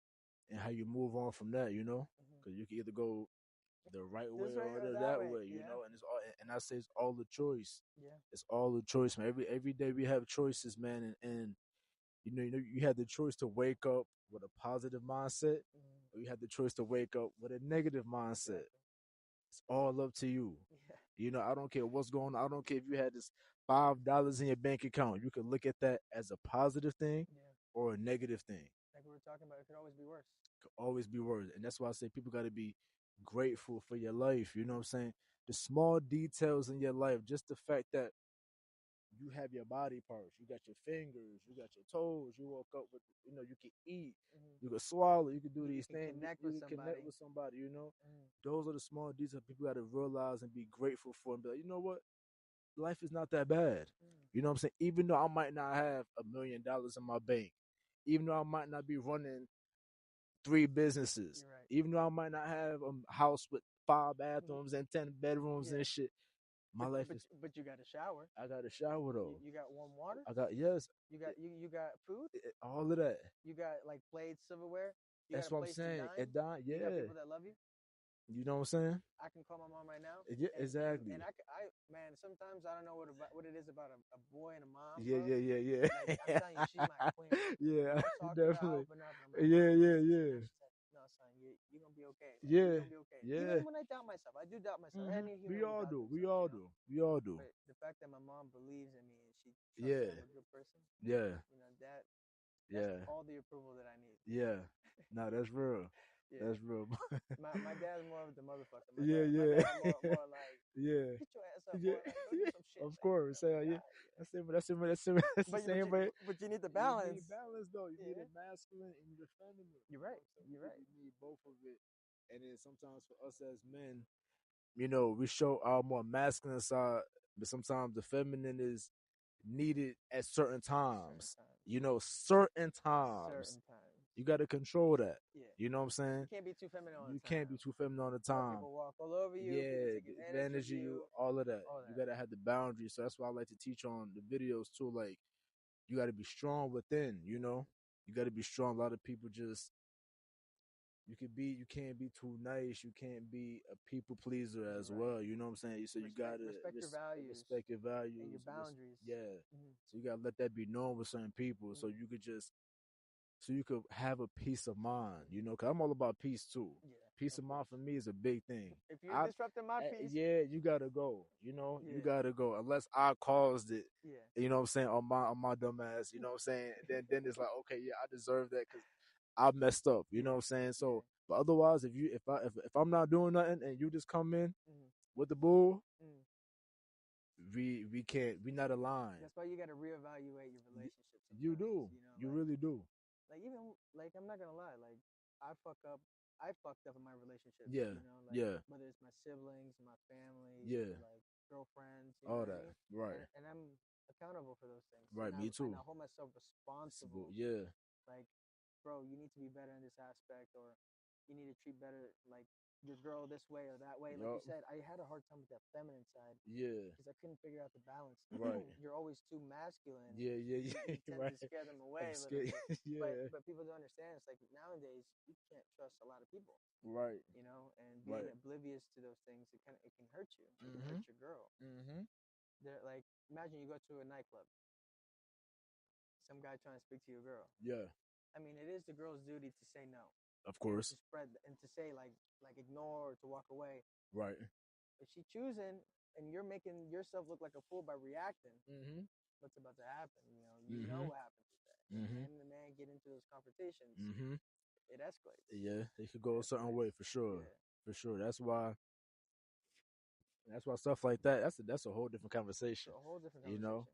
Speaker 1: and how you move on from that,
Speaker 2: Hmm.
Speaker 1: because you can either go the right way
Speaker 2: This way
Speaker 1: or
Speaker 2: or that
Speaker 1: that
Speaker 2: way.
Speaker 1: way,
Speaker 2: Yeah.
Speaker 1: and it's all, and I say it's all the choice.
Speaker 2: Yeah.
Speaker 1: It's all the choice, man. Every day we have choices, man, and you have the choice to wake up with a positive mindset,
Speaker 2: Hmm.
Speaker 1: or you have the choice to wake up with a negative mindset.
Speaker 2: Exactly.
Speaker 1: It's all up to you.
Speaker 2: Yeah.
Speaker 1: I don't care what's going on. I don't care if you had this $5 in your bank account. You could look at that as a positive thing
Speaker 2: Yeah.
Speaker 1: or a negative thing.
Speaker 2: Like we were talking about, it could always be worse.
Speaker 1: Could always be worse. And that's why I say people got to be grateful for your life. You know what I'm saying? The small details in your life, just the fact that you have your body parts, you got your fingers, you got your toes, you woke up with, you can eat,
Speaker 2: Hmm.
Speaker 1: you can swallow, you can do
Speaker 2: You
Speaker 1: these
Speaker 2: can
Speaker 1: things,
Speaker 2: connect with
Speaker 1: you can connect
Speaker 2: somebody.
Speaker 1: with somebody.
Speaker 2: Mm.
Speaker 1: Those are the small details people got to realize and be grateful for and be like, you know what? Life is not that bad.
Speaker 2: Mm.
Speaker 1: You know what I'm saying? Even though I might not have $1 million in my bank, even though I might not be running three businesses,
Speaker 2: You're right.
Speaker 1: even though I might not have a house with five
Speaker 2: Mhm.
Speaker 1: bathrooms and 10 bedrooms
Speaker 2: Yeah.
Speaker 1: and shit, my
Speaker 2: But
Speaker 1: life
Speaker 2: but
Speaker 1: is.
Speaker 2: but you got a shower.
Speaker 1: I got a shower though.
Speaker 2: You got warm water.
Speaker 1: I got yes,
Speaker 2: You got food.
Speaker 1: all of that.
Speaker 2: You got like plates, silverware. You got
Speaker 1: That's
Speaker 2: a
Speaker 1: what I'm
Speaker 2: place to
Speaker 1: saying.
Speaker 2: dine.
Speaker 1: And Don,
Speaker 2: You got
Speaker 1: yeah,
Speaker 2: people that love you.
Speaker 1: you know what I'm saying?
Speaker 2: I can call my mom right now,
Speaker 1: Yeah, exactly.
Speaker 2: and I man, sometimes I don't know what it is about a boy and a mom,
Speaker 1: Yeah,
Speaker 2: bro.
Speaker 1: yeah, yeah,
Speaker 2: Like I'm
Speaker 1: yeah.
Speaker 2: telling you, she's my queen.
Speaker 1: Yeah,
Speaker 2: When I talk to her, I
Speaker 1: definitely.
Speaker 2: open up and I'm like,
Speaker 1: Yeah,
Speaker 2: Mom,
Speaker 1: yeah,
Speaker 2: this and
Speaker 1: yeah,
Speaker 2: that. She said, No, son, you're gonna be okay. Like you're
Speaker 1: yeah,
Speaker 2: gonna be okay.
Speaker 1: yeah.
Speaker 2: Even when I doubt myself, I do doubt myself.
Speaker 1: Hmm.
Speaker 2: Any
Speaker 1: We
Speaker 2: human would
Speaker 1: all
Speaker 2: doubt
Speaker 1: do. We
Speaker 2: themselves,
Speaker 1: all do. We all do.
Speaker 2: But the fact that my mom believes in me and she trusts that
Speaker 1: Yeah,
Speaker 2: I'm a good person,
Speaker 1: yeah,
Speaker 2: that's
Speaker 1: yeah,
Speaker 2: all the approval that I need.
Speaker 1: yeah. No, that's real.
Speaker 2: Yeah.
Speaker 1: That's real.
Speaker 2: My dad's more of the motherfucker.
Speaker 1: Yeah,
Speaker 2: My
Speaker 1: yeah,
Speaker 2: dad more like
Speaker 1: yeah,
Speaker 2: get your ass up,
Speaker 1: yeah.
Speaker 2: boy. Like go do some shit.
Speaker 1: Of
Speaker 2: Like
Speaker 1: course. So, yeah,
Speaker 2: God, yeah.
Speaker 1: that's it. That's it. That's it. That's the
Speaker 2: But
Speaker 1: same way.
Speaker 2: you need the
Speaker 1: You
Speaker 2: balance.
Speaker 1: need balance, though. You need
Speaker 2: Yeah.
Speaker 1: a masculine and the feminine.
Speaker 2: You're
Speaker 1: You know
Speaker 2: right.
Speaker 1: what I'm saying?
Speaker 2: You're right.
Speaker 1: You need both of it. And then sometimes for us as men, we show our more masculine side, but sometimes the feminine is needed at certain
Speaker 2: Certain
Speaker 1: times.
Speaker 2: times.
Speaker 1: Certain times.
Speaker 2: Certain times.
Speaker 1: You got to control that.
Speaker 2: Yeah.
Speaker 1: You know what I'm saying?
Speaker 2: You can't be too feminine all
Speaker 1: You
Speaker 2: the
Speaker 1: can't
Speaker 2: time.
Speaker 1: be too feminine all the
Speaker 2: Or
Speaker 1: time.
Speaker 2: people walk all over you. People
Speaker 1: Yeah,
Speaker 2: take
Speaker 1: the
Speaker 2: advantage of
Speaker 1: advantage of you,
Speaker 2: you.
Speaker 1: all of that.
Speaker 2: All
Speaker 1: You
Speaker 2: that.
Speaker 1: gotta have the boundaries. So that's why I like to teach on the videos too. Like you gotta be strong within, You gotta be strong. A lot of people just you can't be too nice. You can't be a people pleaser
Speaker 2: You're
Speaker 1: as
Speaker 2: right.
Speaker 1: well. You know what I'm saying? So you gotta
Speaker 2: Respect your values
Speaker 1: respect your
Speaker 2: and your
Speaker 1: values.
Speaker 2: boundaries.
Speaker 1: Yeah.
Speaker 2: Mm-hmm.
Speaker 1: So you gotta let that be known with certain people.
Speaker 2: Mm-hmm.
Speaker 1: So you could have a peace of mind, because I'm all about peace too.
Speaker 2: Yeah.
Speaker 1: Peace
Speaker 2: Of
Speaker 1: of mind
Speaker 2: course.
Speaker 1: for me is a big thing.
Speaker 2: If you're disrupting my peace,
Speaker 1: Yeah, you gotta go. You
Speaker 2: yeah.
Speaker 1: gotta go unless I caused it.
Speaker 2: Yeah.
Speaker 1: You know what I'm saying on my dumb ass. You know what I'm saying. Then it's like okay, yeah, I deserve that because I messed up. You know what I'm saying.
Speaker 2: Yeah.
Speaker 1: So, but otherwise, if I'm not doing nothing and you just come in
Speaker 2: Mm-hmm.
Speaker 1: with the bull,
Speaker 2: Mm.
Speaker 1: we can't. We not aligned.
Speaker 2: That's why you got to reevaluate your relationships
Speaker 1: You
Speaker 2: sometimes.
Speaker 1: do. You really do.
Speaker 2: like even like I'm not gonna lie, like I fuck up, I fucked up in my relationships,
Speaker 1: Yeah,
Speaker 2: you know, like
Speaker 1: yeah,
Speaker 2: whether it's my siblings, my family,
Speaker 1: yeah.
Speaker 2: like girlfriends, you know
Speaker 1: All
Speaker 2: what I
Speaker 1: that.
Speaker 2: mean,
Speaker 1: Right,
Speaker 2: and I'm accountable for those things,
Speaker 1: right. Me
Speaker 2: and
Speaker 1: too.
Speaker 2: I hold myself responsible,
Speaker 1: Yeah,
Speaker 2: like, bro, you need to be better in this aspect, or you need to treat better like your girl this way or that way. Like you
Speaker 1: yup.
Speaker 2: said, I had a hard time with that feminine side
Speaker 1: Yeah,
Speaker 2: because I couldn't figure out the balance.
Speaker 1: right.
Speaker 2: You're always too masculine.
Speaker 1: Yeah, yeah,
Speaker 2: You
Speaker 1: yeah.
Speaker 2: tend
Speaker 1: Right.
Speaker 2: to scare them
Speaker 1: I'm
Speaker 2: away a little
Speaker 1: scared.
Speaker 2: bit.
Speaker 1: Yeah,
Speaker 2: But people don't understand. It's like nowadays you can't trust a lot of people,
Speaker 1: right,
Speaker 2: you know, and being
Speaker 1: right.
Speaker 2: oblivious to those things, it can hurt you. It can hurt
Speaker 1: Mhm,
Speaker 2: your girl.
Speaker 1: mhm.
Speaker 2: They're like, imagine you go to a nightclub, some guy trying to speak to your girl.
Speaker 1: Yeah,
Speaker 2: I mean, it is the girl's duty to say no
Speaker 1: of
Speaker 2: and to
Speaker 1: course.
Speaker 2: spread and to say like ignore or to walk away.
Speaker 1: Right.
Speaker 2: If she choosing and you're making yourself look like a fool by reacting,
Speaker 1: Mhm,
Speaker 2: what's about to happen? You know
Speaker 1: mhm,
Speaker 2: what happens with that. When
Speaker 1: mhm,
Speaker 2: man and the man get into those confrontations,
Speaker 1: mhm.
Speaker 2: it escalates.
Speaker 1: Yeah, it could
Speaker 2: It
Speaker 1: go a certain
Speaker 2: escalates.
Speaker 1: way for sure,
Speaker 2: Yeah,
Speaker 1: for sure. That's why stuff like that. That's a whole different
Speaker 2: it's
Speaker 1: conversation.
Speaker 2: a whole different
Speaker 1: You know,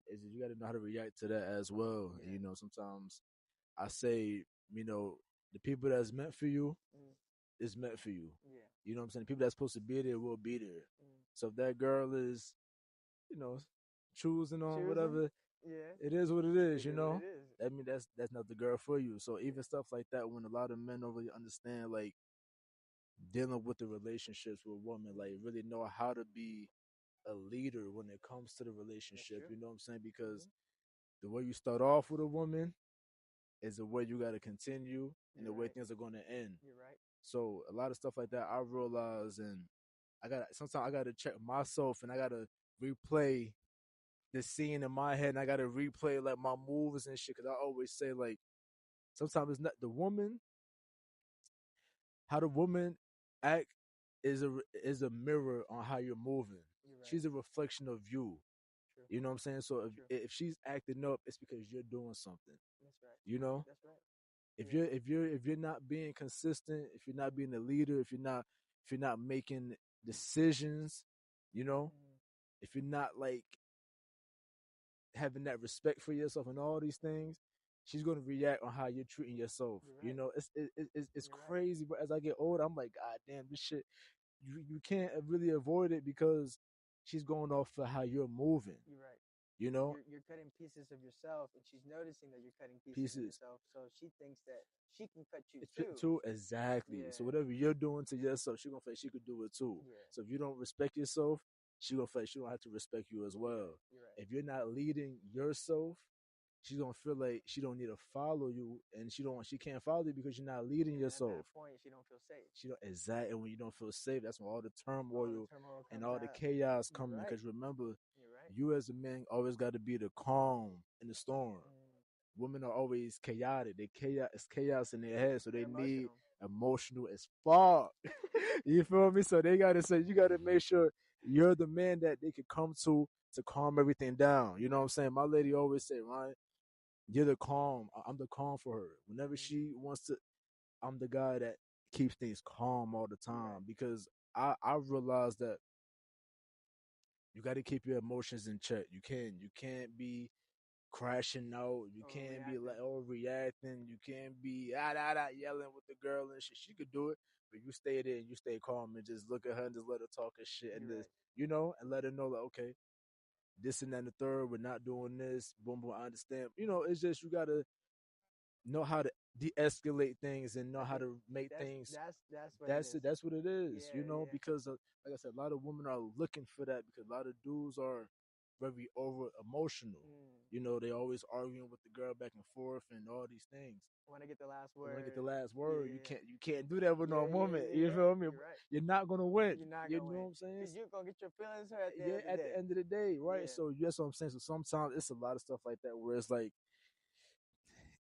Speaker 2: conversation.
Speaker 1: is you got to know how to react to that as well.
Speaker 2: Yeah.
Speaker 1: You know, sometimes I say, the people that's meant for you
Speaker 2: Mm,
Speaker 1: is meant for you.
Speaker 2: yeah.
Speaker 1: You know what I'm saying? The people that's supposed to be there will be there.
Speaker 2: Mm.
Speaker 1: So if that girl is, you know, choosing on
Speaker 2: Choosing.
Speaker 1: whatever,
Speaker 2: Yeah.
Speaker 1: it is what it is.
Speaker 2: It
Speaker 1: You
Speaker 2: is what
Speaker 1: know,
Speaker 2: it is.
Speaker 1: I mean that's not the girl for you. So even
Speaker 2: Yeah.
Speaker 1: stuff like that, when a lot of men don't really understand, like dealing with the relationships with women, like
Speaker 2: Mm.
Speaker 1: really know how to be a leader when it comes to the
Speaker 2: That's
Speaker 1: relationship.
Speaker 2: true.
Speaker 1: You know what I'm saying? Because
Speaker 2: Hmm.
Speaker 1: the way you start off with a woman is the way you got to continue, and the
Speaker 2: You're
Speaker 1: way
Speaker 2: right.
Speaker 1: things are going to end.
Speaker 2: You're right.
Speaker 1: So a lot of stuff like that, I realize, and sometimes I got to check myself, and I got to replay the scene in my head, and I got to replay like my moves and shit. Because I always say like sometimes it's not the woman, how the woman act is a mirror on how you're moving.
Speaker 2: You're right.
Speaker 1: She's a reflection of you.
Speaker 2: True.
Speaker 1: You know what I'm saying? So
Speaker 2: True.
Speaker 1: if she's acting up, it's because you're doing something.
Speaker 2: That's right.
Speaker 1: You know,
Speaker 2: That's right.
Speaker 1: if
Speaker 2: Yeah.
Speaker 1: you're not being consistent, if you're not being a leader, if you're not making decisions, you know,
Speaker 2: Mm.
Speaker 1: if you're not like having that respect for yourself and all these things, she's going to react on how you're treating yourself.
Speaker 2: You're
Speaker 1: You
Speaker 2: right.
Speaker 1: know, it's
Speaker 2: You're right.
Speaker 1: crazy. But as I get older, I'm like, God damn, this shit. You can't really avoid it because she's going off for how you're moving.
Speaker 2: You're right.
Speaker 1: You know,
Speaker 2: You're cutting pieces of yourself, and she's noticing that you're cutting pieces of
Speaker 1: pieces.
Speaker 2: yourself. So she thinks that she can cut you
Speaker 1: It's
Speaker 2: too.
Speaker 1: too exactly. So
Speaker 2: Yeah.
Speaker 1: whatever you're doing to yourself, she gonna feel like she could do it too.
Speaker 2: Yeah.
Speaker 1: So if you don't respect yourself, she gonna feel like she don't have to respect you as
Speaker 2: You're
Speaker 1: well.
Speaker 2: right. You're right.
Speaker 1: If you're not leading yourself, she's gonna feel like she don't need to follow you, and she can't follow you because you're not leading
Speaker 2: And at that
Speaker 1: yourself.
Speaker 2: point, she don't feel safe.
Speaker 1: She don't exactly when you don't feel safe. That's when all the
Speaker 2: All the
Speaker 1: turmoil
Speaker 2: turmoil
Speaker 1: and
Speaker 2: comes
Speaker 1: all the
Speaker 2: out.
Speaker 1: chaos
Speaker 2: You're
Speaker 1: coming.
Speaker 2: right.
Speaker 1: Because remember,
Speaker 2: You're right.
Speaker 1: you as a man always got to be the calm in the storm.
Speaker 2: Mm.
Speaker 1: Women are always chaotic. It's chaos in their head, so
Speaker 2: They're
Speaker 1: they need
Speaker 2: emotional.
Speaker 1: emotional as fuck. You feel me? So they gotta say you gotta make sure you're the man that they could come to calm everything down. You know what I'm saying? My lady always say, Ryan, you're the calm. I'm the calm for her. Whenever
Speaker 2: Mm.
Speaker 1: she wants to, I'm the guy that keeps things calm all the
Speaker 2: You're right.
Speaker 1: time because I realize that you got to keep your emotions in check. You can't be crashing out. You can't be like
Speaker 2: Overreacting.
Speaker 1: overreacting. You can't be yelling with the girl and shit. She could do it, but you stay there and you stay calm and just look at her and just let her talk her shit and
Speaker 2: You're
Speaker 1: this,
Speaker 2: right.
Speaker 1: and let her know like, okay, this and that and the third, we're not doing this. Boom, boom. I understand. It's just you gotta know how to de-escalate things and know
Speaker 2: I
Speaker 1: how
Speaker 2: think
Speaker 1: to make
Speaker 2: that's
Speaker 1: things.
Speaker 2: that's what it
Speaker 1: That's
Speaker 2: is.
Speaker 1: it. That's what it is.
Speaker 2: Yeah. Yeah.
Speaker 1: Because like I said, a lot of women are looking for that because a lot of dudes are very over emotional.
Speaker 2: Mm.
Speaker 1: They always arguing with the girl back and forth and all these things.
Speaker 2: Want to get the last
Speaker 1: But when I get
Speaker 2: word.
Speaker 1: the last
Speaker 2: Yeah.
Speaker 1: word, you
Speaker 2: Yeah.
Speaker 1: can't you can't do that with no
Speaker 2: Yeah. Yeah.
Speaker 1: woman.
Speaker 2: Yeah.
Speaker 1: You
Speaker 2: Yeah.
Speaker 1: feel me?
Speaker 2: You're right.
Speaker 1: You're not gonna win.
Speaker 2: You're not
Speaker 1: You
Speaker 2: gonna
Speaker 1: know
Speaker 2: win
Speaker 1: what I'm saying?
Speaker 2: because you're gonna get your feelings hurt at the end
Speaker 1: Yeah,
Speaker 2: of the
Speaker 1: at
Speaker 2: day.
Speaker 1: the end of the day, right?
Speaker 2: Yeah.
Speaker 1: So that's what I'm saying. So sometimes it's a lot of stuff like that where it's like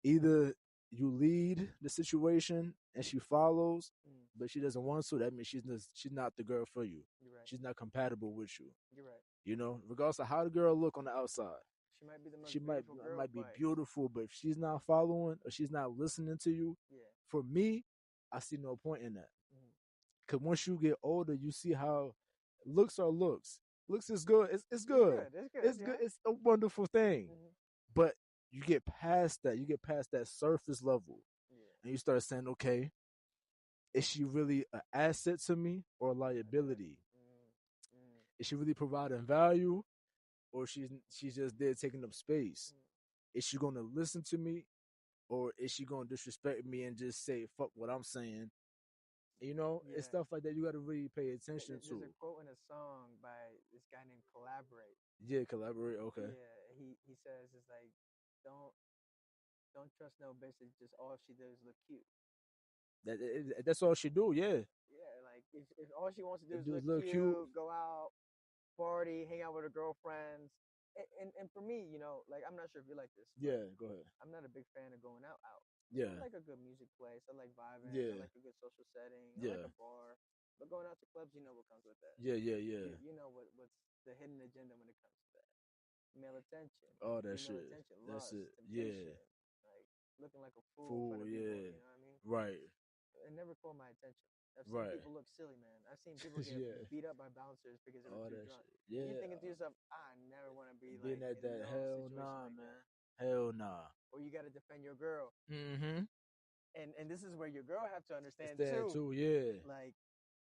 Speaker 1: either you lead the situation and she follows,
Speaker 2: Mm.
Speaker 1: but she doesn't want to. That means she's not the girl for you.
Speaker 2: You're right.
Speaker 1: She's not compatible with you.
Speaker 2: You're right.
Speaker 1: Regardless of how the girl look on the outside,
Speaker 2: She might be the
Speaker 1: she
Speaker 2: most
Speaker 1: might
Speaker 2: beautiful girl,
Speaker 1: might be
Speaker 2: but
Speaker 1: beautiful, but if she's not following or she's not listening to you,
Speaker 2: yeah.
Speaker 1: for me, I see no point in that.
Speaker 2: Mm.
Speaker 1: Because once you get older, you see how looks are looks. Looks is good. It's
Speaker 2: It's
Speaker 1: good.
Speaker 2: good. It's good.
Speaker 1: It's good.
Speaker 2: Yeah.
Speaker 1: It's a wonderful thing.
Speaker 2: Hmm.
Speaker 1: But you get past that. You get past that surface level,
Speaker 2: Yeah.
Speaker 1: and you start saying, okay, is she really an asset to me or a
Speaker 2: Okay.
Speaker 1: liability?
Speaker 2: Mm.
Speaker 1: Is she really providing value, or she's just there taking up space?
Speaker 2: Mm.
Speaker 1: Is she gonna listen to me, or is she gonna disrespect me and just say fuck what I'm saying? You know, it's
Speaker 2: Yeah.
Speaker 1: stuff like that you got to really pay attention
Speaker 2: There's a
Speaker 1: to.
Speaker 2: quote in a song by this guy named Collaborate.
Speaker 1: Yeah, collaborate. Okay,
Speaker 2: Yeah, he says it's like don't don't trust no bitch that just all she does is look cute.
Speaker 1: that's all she do. Yeah,
Speaker 2: Yeah, like if all she wants to do
Speaker 1: it
Speaker 2: is
Speaker 1: do
Speaker 2: look
Speaker 1: look cute.
Speaker 2: cute, go out, party, hang out with her girlfriends. And for me, like I'm not sure if you like this, but
Speaker 1: Yeah, go ahead.
Speaker 2: I'm not a big fan of going out. I
Speaker 1: Yeah,
Speaker 2: like a good music place. I like vibing. I
Speaker 1: yeah,
Speaker 2: like a good social setting. I like
Speaker 1: yeah,
Speaker 2: a bar. But going out to clubs, you know what comes with that.
Speaker 1: yeah, yeah, yeah.
Speaker 2: You know what's the hidden agenda when it comes to that. Male attention,
Speaker 1: All that
Speaker 2: female
Speaker 1: shit.
Speaker 2: attention,
Speaker 1: That's
Speaker 2: lust,
Speaker 1: it. Yeah,
Speaker 2: temptation, like looking like a fool in front
Speaker 1: fool.
Speaker 2: of people.
Speaker 1: Yeah,
Speaker 2: You know what I mean?
Speaker 1: right,
Speaker 2: It never caught my attention. I've seen
Speaker 1: right.
Speaker 2: people look silly, man. I've seen people get
Speaker 1: Yeah,
Speaker 2: beat up by bouncers because they were
Speaker 1: all
Speaker 2: too
Speaker 1: that
Speaker 2: drunk.
Speaker 1: shit.
Speaker 2: And you're
Speaker 1: Yeah,
Speaker 2: thinking to yourself, I never want to be
Speaker 1: being
Speaker 2: like
Speaker 1: at
Speaker 2: in
Speaker 1: that
Speaker 2: no
Speaker 1: hell
Speaker 2: situation
Speaker 1: nah,
Speaker 2: like that.
Speaker 1: man. Hell nah.
Speaker 2: Or you got to defend your girl,
Speaker 1: Mm-hmm.
Speaker 2: and this is where your girl have to
Speaker 1: It's
Speaker 2: understand
Speaker 1: that
Speaker 2: too.
Speaker 1: too. Yeah,
Speaker 2: Like,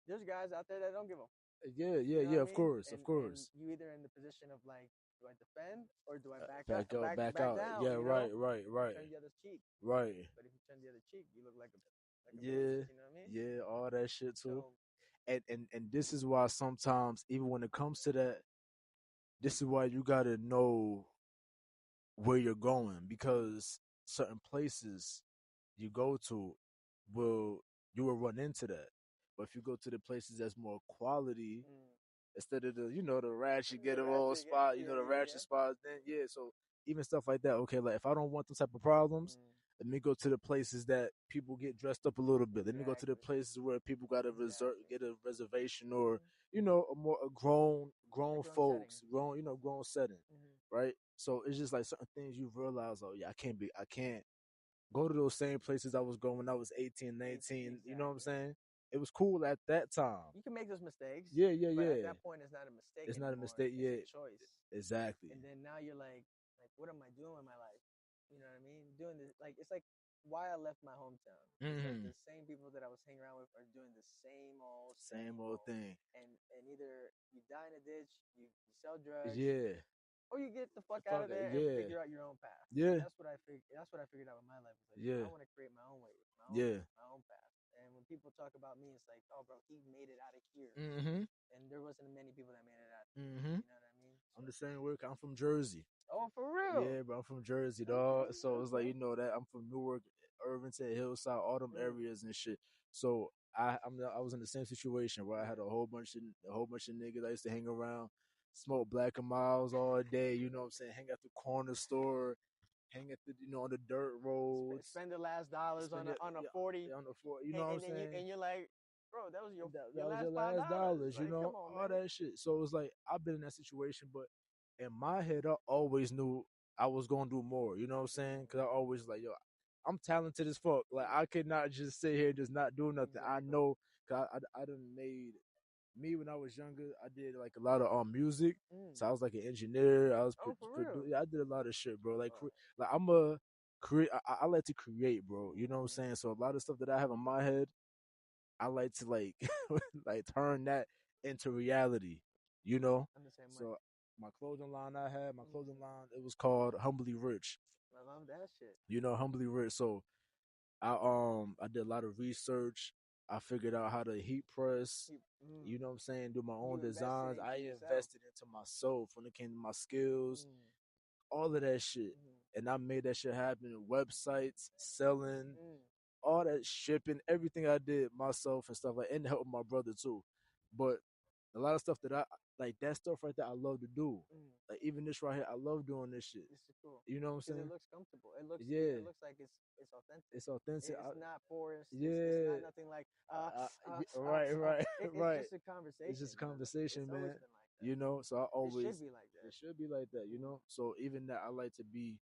Speaker 2: there's guys out there that don't give a,
Speaker 1: yeah, yeah,
Speaker 2: you know
Speaker 1: yeah.
Speaker 2: what I
Speaker 1: Of
Speaker 2: mean?
Speaker 1: course, of
Speaker 2: And
Speaker 1: course.
Speaker 2: you either in the position of like, do I defend or do I back up,
Speaker 1: Back out, back
Speaker 2: back
Speaker 1: out.
Speaker 2: down?
Speaker 1: Yeah,
Speaker 2: You
Speaker 1: right,
Speaker 2: know,
Speaker 1: right, right,
Speaker 2: turn the other cheek.
Speaker 1: right.
Speaker 2: But if you turn the other cheek, you look like a
Speaker 1: Yeah,
Speaker 2: beast. You know what I mean?
Speaker 1: yeah, all that shit too.
Speaker 2: So,
Speaker 1: And this is why sometimes even when it comes to that, this is why you gotta know where you're going because certain places you go to will you will run into that. But if you go to the places that's more quality,
Speaker 2: mm,
Speaker 1: instead of the ratchet
Speaker 2: the
Speaker 1: get a roll
Speaker 2: ratchet,
Speaker 1: spot,
Speaker 2: yeah,
Speaker 1: the
Speaker 2: yeah,
Speaker 1: ratchet
Speaker 2: yeah.
Speaker 1: spots, then yeah, so even stuff like that, okay, like if I don't want those type of problems,
Speaker 2: Mm,
Speaker 1: let me go to the places that people get dressed up a little bit. Let me go to the
Speaker 2: exactly,
Speaker 1: places where people got to reserve
Speaker 2: exactly.
Speaker 1: get a reservation or
Speaker 2: Mm-hmm.
Speaker 1: a more a
Speaker 2: A
Speaker 1: grown
Speaker 2: grown setting.
Speaker 1: folks, grown setting,
Speaker 2: Mm-hmm.
Speaker 1: right? So it's just like certain things you realize, oh yeah, I can't go to those same places I was going when I was 18, 19, you know what I'm
Speaker 2: Exactly.
Speaker 1: saying? It was cool at that time.
Speaker 2: You can make those mistakes,
Speaker 1: Yeah, yeah,
Speaker 2: but at
Speaker 1: yeah.
Speaker 2: that point, it's not a mistake
Speaker 1: It's not a
Speaker 2: anymore.
Speaker 1: mistake
Speaker 2: It's a
Speaker 1: yet.
Speaker 2: choice.
Speaker 1: Exactly.
Speaker 2: And then now you're like, what am I doing with my life? You know what I mean? Doing this, like, it's like why I left my hometown. It's like
Speaker 1: Hmm.
Speaker 2: the same people that I was hanging around with are doing the
Speaker 1: Same
Speaker 2: same
Speaker 1: old
Speaker 2: old.
Speaker 1: thing.
Speaker 2: And either you die in a ditch, you sell drugs,
Speaker 1: Yeah.
Speaker 2: or you get the fuck out
Speaker 1: Fuck
Speaker 2: of there and
Speaker 1: yeah.
Speaker 2: figure out your own path. And
Speaker 1: Yeah.
Speaker 2: that's what I figured. That's what I figured out with my life. It's like
Speaker 1: Yeah.
Speaker 2: I want to create my own way,
Speaker 1: Yeah.
Speaker 2: my own path. And when people talk about me, it's like, oh, bro, he made it out of here,
Speaker 1: Hmm.
Speaker 2: and there wasn't many people that made it out of here.
Speaker 1: Hmm.
Speaker 2: You know what I mean?
Speaker 1: I'm
Speaker 2: So,
Speaker 1: the same way. I'm from Jersey.
Speaker 2: oh, for real?
Speaker 1: Yeah, bro. I'm from Jersey,
Speaker 2: Okay,
Speaker 1: dog. So it's like
Speaker 2: okay.
Speaker 1: that. I'm from Newark, Irvington, Hillside, all them
Speaker 2: Mm,
Speaker 1: areas and shit. So I was in the same situation where I had
Speaker 2: yeah.
Speaker 1: a whole bunch of niggas I used to hang around, smoke Black and Miles all day. You know what I'm saying? Hang at the corner store, hang at the on the dirt roads,
Speaker 2: Spend the last dollars
Speaker 1: spend it
Speaker 2: on a
Speaker 1: yeah,
Speaker 2: 40,
Speaker 1: yeah, on the floor. You know what I'm
Speaker 2: and then
Speaker 1: saying?
Speaker 2: you're like, bro, that was
Speaker 1: That
Speaker 2: your
Speaker 1: was
Speaker 2: last
Speaker 1: your
Speaker 2: five
Speaker 1: last
Speaker 2: dollars.
Speaker 1: dollars,
Speaker 2: Like, come on,
Speaker 1: all
Speaker 2: man.
Speaker 1: that shit. So it was like I've been in that situation, but in my head, I always knew I was gonna do more. You know what I'm saying? Because I
Speaker 2: Mm,
Speaker 1: always like, yo, I'm talented as fuck. Like I could not just sit here and just not do nothing. I
Speaker 2: exactly.
Speaker 1: know, cause I done made me when I was younger. I did like a lot of music,
Speaker 2: Mm.
Speaker 1: so I was like an engineer. I was
Speaker 2: Oh, for real?
Speaker 1: I did a lot of shit, bro. Like
Speaker 2: Oh.
Speaker 1: like I'm a create. I like to create, bro. You know what I'm
Speaker 2: Mm-hmm.
Speaker 1: saying? So a lot of stuff that I have in my head. I like to like like turn that into reality, you know.
Speaker 2: I'm the same way.
Speaker 1: So my clothing line I had, my clothing
Speaker 2: Mm.
Speaker 1: line, it was called Humbly Rich.
Speaker 2: I love that shit.
Speaker 1: Humbly Rich. So I did a lot of research. I figured out how to heat press.
Speaker 2: Mm.
Speaker 1: You know what I'm saying? Do my
Speaker 2: You
Speaker 1: own
Speaker 2: invested
Speaker 1: designs. I
Speaker 2: into yourself.
Speaker 1: invested into myself when it came to my skills,
Speaker 2: Mm.
Speaker 1: all of that shit.
Speaker 2: Mm.
Speaker 1: And I made that shit happen. Websites, selling,
Speaker 2: Mm.
Speaker 1: all that shipping, everything I did myself and stuff like, and help my brother too. But a lot of stuff that I like, that stuff right there, I love to do.
Speaker 2: Mm.
Speaker 1: Like even this right here, I love doing this shit.
Speaker 2: This is cool
Speaker 1: You know what I'm
Speaker 2: because it
Speaker 1: saying?
Speaker 2: looks comfortable.
Speaker 1: Yeah,
Speaker 2: It looks like it's authentic.
Speaker 1: it's authentic.
Speaker 2: It's not forced. It's
Speaker 1: Yeah,
Speaker 2: not nothing like
Speaker 1: right, right,
Speaker 2: It's
Speaker 1: right.
Speaker 2: just a
Speaker 1: It's
Speaker 2: conversation,
Speaker 1: just a
Speaker 2: brother. It's
Speaker 1: conversation,
Speaker 2: always
Speaker 1: man.
Speaker 2: been like that.
Speaker 1: So I
Speaker 2: It should
Speaker 1: always
Speaker 2: be like that.
Speaker 1: it should be like that.
Speaker 2: Mm.
Speaker 1: So even that, I like to be.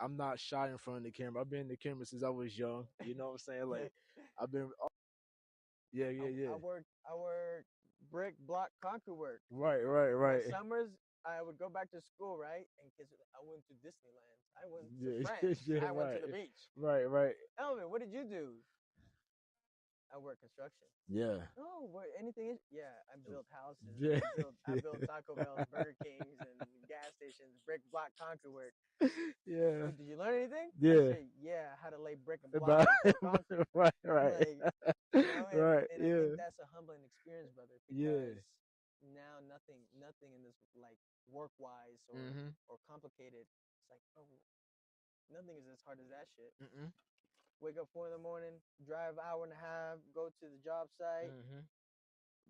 Speaker 1: I'm not shy in front of the camera. I've been in the camera since I was young. You know what I'm saying? Like I've been. Yeah, yeah, yeah.
Speaker 2: I work brick block concrete work.
Speaker 1: Right, right,
Speaker 2: What
Speaker 1: right.
Speaker 2: summers? I would go back to school, right? And kids would, I went to Disneyland. I went to
Speaker 1: Yeah,
Speaker 2: France.
Speaker 1: yeah,
Speaker 2: I went to
Speaker 1: right,
Speaker 2: the beach.
Speaker 1: right.
Speaker 2: Elvin, what did you do? I work construction.
Speaker 1: Yeah,
Speaker 2: Oh, what? Anything? Yeah, I built houses.
Speaker 1: yeah,
Speaker 2: I built Taco Bells, Burger Kings, and gas stations, brick, block, concrete work.
Speaker 1: yeah,
Speaker 2: Did you learn anything? I
Speaker 1: yeah.
Speaker 2: said, yeah, how to lay brick and block
Speaker 1: About
Speaker 2: and pour concrete.
Speaker 1: right,
Speaker 2: Like,
Speaker 1: right,
Speaker 2: and I
Speaker 1: yeah,
Speaker 2: think that's a humbling experience, brother,
Speaker 1: yeah.
Speaker 2: because now nothing in this like work wise
Speaker 1: Mhm.
Speaker 2: or complicated. It's like, oh, nothing is as hard as that shit.
Speaker 1: Mm-mm.
Speaker 2: Wake up 4 in the morning, drive hour and a half, go to the job site,
Speaker 1: Mhm.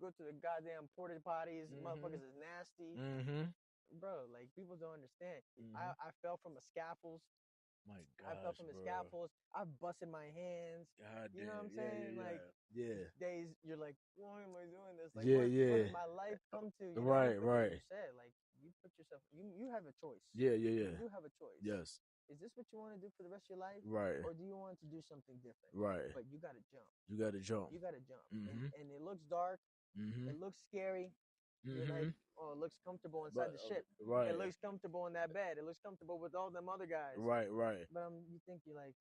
Speaker 2: go to the goddamn porta potties.
Speaker 1: Mhm.
Speaker 2: Motherfuckers is nasty,
Speaker 1: Mhm.
Speaker 2: bro. Like people don't understand.
Speaker 1: Mhm.
Speaker 2: I fell from a scaffolds.
Speaker 1: My
Speaker 2: I fell
Speaker 1: gosh,
Speaker 2: from the
Speaker 1: bro.
Speaker 2: scaffolds. I've busted my hands.
Speaker 1: God
Speaker 2: You know
Speaker 1: damn.
Speaker 2: what I'm
Speaker 1: Yeah,
Speaker 2: saying?
Speaker 1: yeah,
Speaker 2: Like
Speaker 1: yeah. Yeah.
Speaker 2: days you're like, why am I doing this? Like
Speaker 1: Yeah,
Speaker 2: what
Speaker 1: yeah.
Speaker 2: did my life come to? You know?
Speaker 1: Right,
Speaker 2: But like
Speaker 1: right.
Speaker 2: you said, like you put yourself you have a choice.
Speaker 1: Yeah, yeah,
Speaker 2: You
Speaker 1: yeah.
Speaker 2: do have a choice.
Speaker 1: Yes.
Speaker 2: Is this what you want to do for the rest of your life?
Speaker 1: Right.
Speaker 2: Or do you want to do something different?
Speaker 1: Right.
Speaker 2: But you gotta jump.
Speaker 1: You got to jump.
Speaker 2: You gotta jump.
Speaker 1: Mhm.
Speaker 2: And it looks dark,
Speaker 1: Mhm.
Speaker 2: it looks scary. You're like,
Speaker 1: Mhm.
Speaker 2: oh, it looks comfortable inside
Speaker 1: But
Speaker 2: the ship.
Speaker 1: right.
Speaker 2: It looks comfortable in that bed. It looks comfortable with all them other guys.
Speaker 1: Right, right.
Speaker 2: But you think you're like,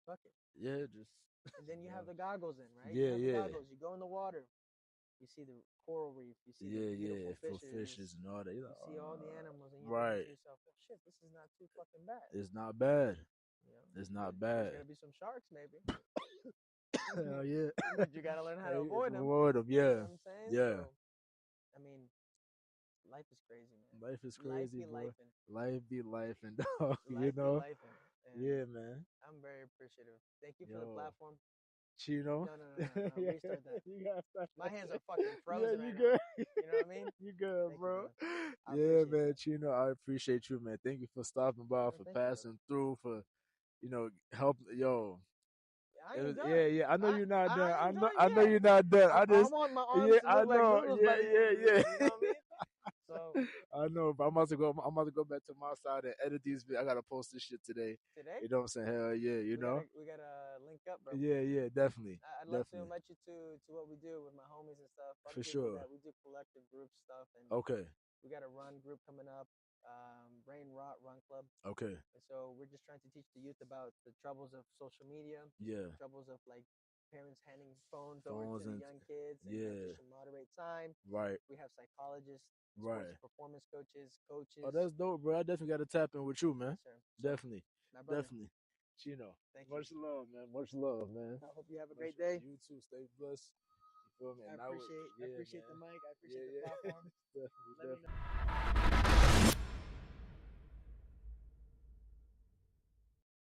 Speaker 2: fuck it.
Speaker 1: Yeah, just
Speaker 2: And then you have the goggles in, right?
Speaker 1: Yeah,
Speaker 2: You have the
Speaker 1: yeah.
Speaker 2: goggles. You go in the water. You see the coral reef. You see
Speaker 1: Yeah,
Speaker 2: the
Speaker 1: yeah,
Speaker 2: beautiful
Speaker 1: for
Speaker 2: fishes.
Speaker 1: fishes and all that. You're
Speaker 2: You
Speaker 1: like,
Speaker 2: see all the animals, and you
Speaker 1: right.
Speaker 2: think to yourself, "Oh shit, this is not too fucking bad."
Speaker 1: It's not bad.
Speaker 2: You know,
Speaker 1: It's not
Speaker 2: There's
Speaker 1: bad.
Speaker 2: gonna be some sharks, maybe,
Speaker 1: Hell yeah.
Speaker 2: but you gotta learn how to avoid them.
Speaker 1: Avoid them,
Speaker 2: You
Speaker 1: yeah.
Speaker 2: know what I'm saying?
Speaker 1: Yeah.
Speaker 2: So, I mean, life is crazy, man.
Speaker 1: Life is
Speaker 2: Life
Speaker 1: crazy,
Speaker 2: be
Speaker 1: bro.
Speaker 2: lifing.
Speaker 1: Life be life and dog,
Speaker 2: Life
Speaker 1: you
Speaker 2: be
Speaker 1: know?
Speaker 2: lifing. And
Speaker 1: Yeah, man.
Speaker 2: I'm very appreciative. Thank you for the
Speaker 1: Yo.
Speaker 2: platform.
Speaker 1: Chino?
Speaker 2: No.
Speaker 1: Yeah,
Speaker 2: Restart that.
Speaker 1: you gotta start
Speaker 2: My
Speaker 1: that
Speaker 2: hands
Speaker 1: shit.
Speaker 2: are fucking
Speaker 1: Yeah,
Speaker 2: frozen
Speaker 1: you
Speaker 2: right now.
Speaker 1: good.
Speaker 2: You know what I mean?
Speaker 1: You good,
Speaker 2: Thank you,
Speaker 1: bro.
Speaker 2: brother. I
Speaker 1: Yeah,
Speaker 2: appreciate
Speaker 1: man,
Speaker 2: that.
Speaker 1: Chino, I appreciate you, man. Thank you for stopping by, for
Speaker 2: Thank you, brother.
Speaker 1: passing through, for help. Yo,
Speaker 2: I ain't done.
Speaker 1: yeah. I know you're not done.
Speaker 2: I ain't done
Speaker 1: I know
Speaker 2: yet.
Speaker 1: you're not done.
Speaker 2: I want my arms
Speaker 1: Yeah,
Speaker 2: to
Speaker 1: I
Speaker 2: look like
Speaker 1: know.
Speaker 2: noodles by
Speaker 1: Yeah,
Speaker 2: the end of
Speaker 1: yeah,
Speaker 2: this. You know what I mean? So
Speaker 1: I know, but I'm about to go. I'm about to go back to my side and edit these. I gotta post this shit today.
Speaker 2: today
Speaker 1: You know what I'm saying? Hell yeah,
Speaker 2: we gotta link up, bro.
Speaker 1: Yeah, definitely,
Speaker 2: I'd love to
Speaker 1: definitely,
Speaker 2: invite you to what we do with my homies and stuff.
Speaker 1: for
Speaker 2: People
Speaker 1: sure.
Speaker 2: that we do collective group stuff, and
Speaker 1: Okay,
Speaker 2: we got a run group coming up, Brain Rot Run Club.
Speaker 1: okay,
Speaker 2: And so we're just trying to teach the youth about the troubles of social media,
Speaker 1: yeah,
Speaker 2: troubles of like parents handing phones over to the
Speaker 1: and
Speaker 2: young kids, and that
Speaker 1: yeah,
Speaker 2: they should moderate time.
Speaker 1: right,
Speaker 2: We have psychologists,
Speaker 1: right.
Speaker 2: sports performance coaches, coaches.
Speaker 1: Oh, that's dope, bro. I definitely got to tap in with you, man.
Speaker 2: Yes, sir. So,
Speaker 1: Definitely,
Speaker 2: my brother,
Speaker 1: definitely. Chino,
Speaker 2: thank you.
Speaker 1: much love, man. Much love, man.
Speaker 2: I hope you have a great day.
Speaker 1: You too. Stay blessed. You feel me?
Speaker 2: I
Speaker 1: And
Speaker 2: appreciate
Speaker 1: yeah,
Speaker 2: the
Speaker 1: man.
Speaker 2: mic. I appreciate the platform.
Speaker 1: definitely,
Speaker 2: Let me
Speaker 1: definitely.
Speaker 2: know.